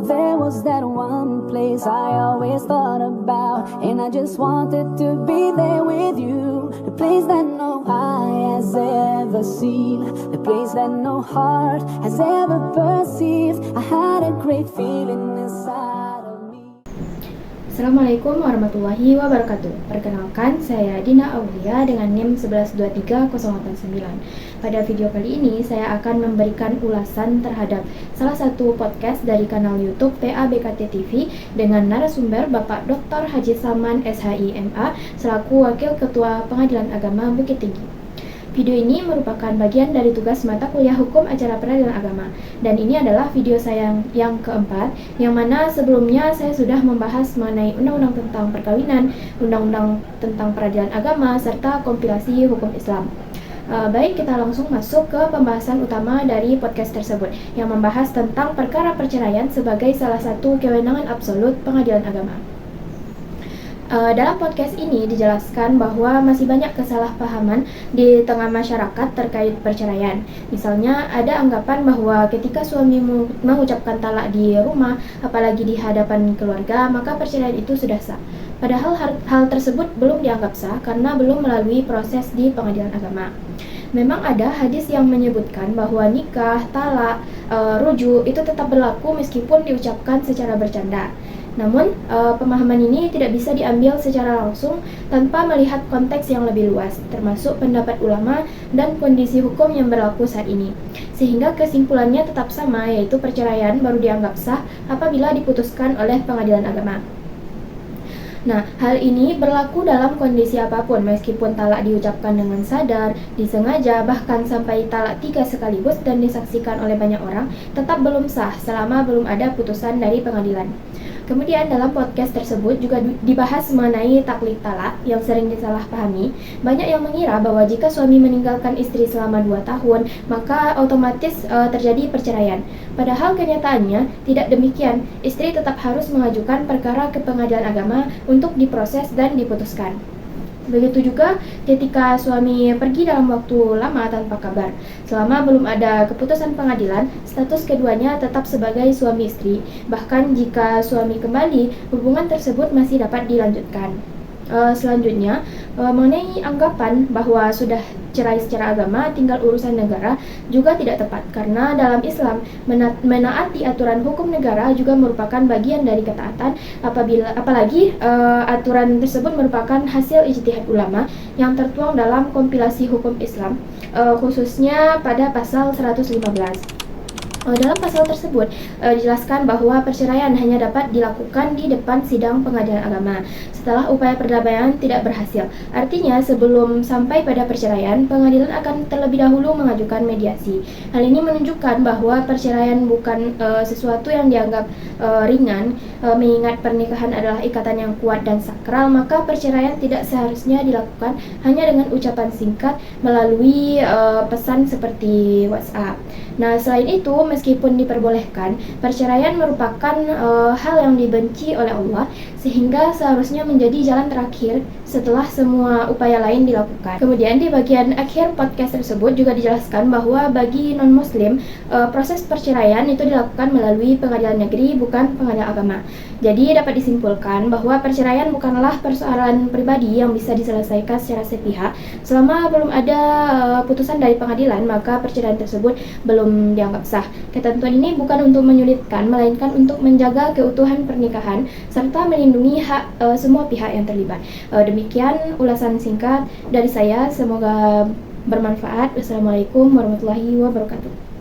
There was that one place I always thought about, and I just wanted to be there with you. The place that no eye has ever seen, the place that no heart has ever perceived. I had a great feeling inside of me. Assalamualaikum warahmatullahi wabarakatuh. Perkenalkan, saya Dina Aulia dengan NIM 1123089. Pada video kali ini, saya akan memberikan ulasan terhadap salah satu podcast dari kanal YouTube PABKT TV dengan narasumber Bapak Dr. Haji Salman SHI MA selaku Wakil Ketua Pengadilan Agama Bukit Tinggi. Video ini merupakan bagian dari tugas mata kuliah Hukum Acara Peradilan Agama, dan ini adalah video saya yang keempat, yang mana sebelumnya saya sudah membahas mengenai undang-undang tentang perkawinan, undang-undang tentang peradilan agama, serta kompilasi hukum Islam. Baik, kita langsung masuk ke pembahasan utama dari podcast tersebut, yang membahas tentang perkara perceraian sebagai salah satu kewenangan absolut pengadilan agama. Dalam podcast ini dijelaskan bahwa masih banyak kesalahpahaman di tengah masyarakat terkait perceraian. Misalnya ada anggapan bahwa ketika suami mengucapkan talak di rumah, apalagi di hadapan keluarga, maka perceraian itu sudah sah. Padahal hal tersebut belum dianggap sah karena belum melalui proses di pengadilan agama. Memang ada hadis yang menyebutkan bahwa nikah, talak, rujuk itu tetap berlaku meskipun diucapkan secara bercanda. Namun, pemahaman ini tidak bisa diambil secara langsung tanpa melihat konteks yang lebih luas, termasuk pendapat ulama dan kondisi hukum yang berlaku saat ini. Sehingga kesimpulannya tetap sama, yaitu perceraian baru dianggap sah apabila diputuskan oleh pengadilan agama. Nah, hal ini berlaku dalam kondisi apapun, meskipun talak diucapkan dengan sadar, disengaja, bahkan sampai talak 3 sekaligus dan disaksikan oleh banyak orang, tetap belum sah selama belum ada putusan dari pengadilan. Kemudian dalam podcast tersebut juga dibahas mengenai taklid talak yang sering disalahpahami. Banyak yang mengira bahwa jika suami meninggalkan istri selama 2 tahun, maka otomatis terjadi perceraian. Padahal kenyataannya tidak demikian. Istri tetap harus mengajukan perkara ke pengadilan agama untuk diproses dan diputuskan. Begitu juga ketika suami pergi dalam waktu lama tanpa kabar. Selama belum ada keputusan pengadilan, status keduanya tetap sebagai suami istri. Bahkan jika suami kembali, hubungan tersebut masih dapat dilanjutkan. Selanjutnya, mengenai anggapan bahwa sudah cerai secara agama tinggal urusan negara juga tidak tepat, karena dalam Islam menaati aturan hukum negara juga merupakan bagian dari ketaatan, apalagi aturan tersebut merupakan hasil ijtihad ulama yang tertuang dalam kompilasi hukum Islam, khususnya pada pasal 115. Dalam pasal tersebut dijelaskan bahwa perceraian hanya dapat dilakukan di depan sidang pengadilan agama setelah upaya perdamaian tidak berhasil. Artinya sebelum sampai pada perceraian, pengadilan akan terlebih dahulu mengajukan mediasi. Hal ini menunjukkan bahwa perceraian bukan sesuatu yang dianggap ringan, mengingat pernikahan adalah ikatan yang kuat dan sakral, maka perceraian tidak seharusnya dilakukan hanya dengan ucapan singkat melalui pesan seperti WhatsApp. Nah, selain itu, meskipun diperbolehkan, perceraian merupakan hal yang dibenci oleh Allah, sehingga seharusnya menjadi jalan terakhir setelah semua upaya lain dilakukan. Kemudian di bagian akhir podcast tersebut juga dijelaskan bahwa bagi non-muslim, proses perceraian itu dilakukan melalui pengadilan negeri, bukan pengadilan agama. Jadi dapat disimpulkan bahwa perceraian bukanlah persoalan pribadi yang bisa diselesaikan secara sepihak. Selama belum ada putusan dari pengadilan, maka perceraian tersebut belum dianggap sah. Ketentuan ini bukan untuk menyulitkan, melainkan untuk menjaga keutuhan pernikahan serta melindungi hak semua pihak yang terlibat. Demikian ulasan singkat dari saya, semoga bermanfaat. Wassalamualaikum warahmatullahi wabarakatuh.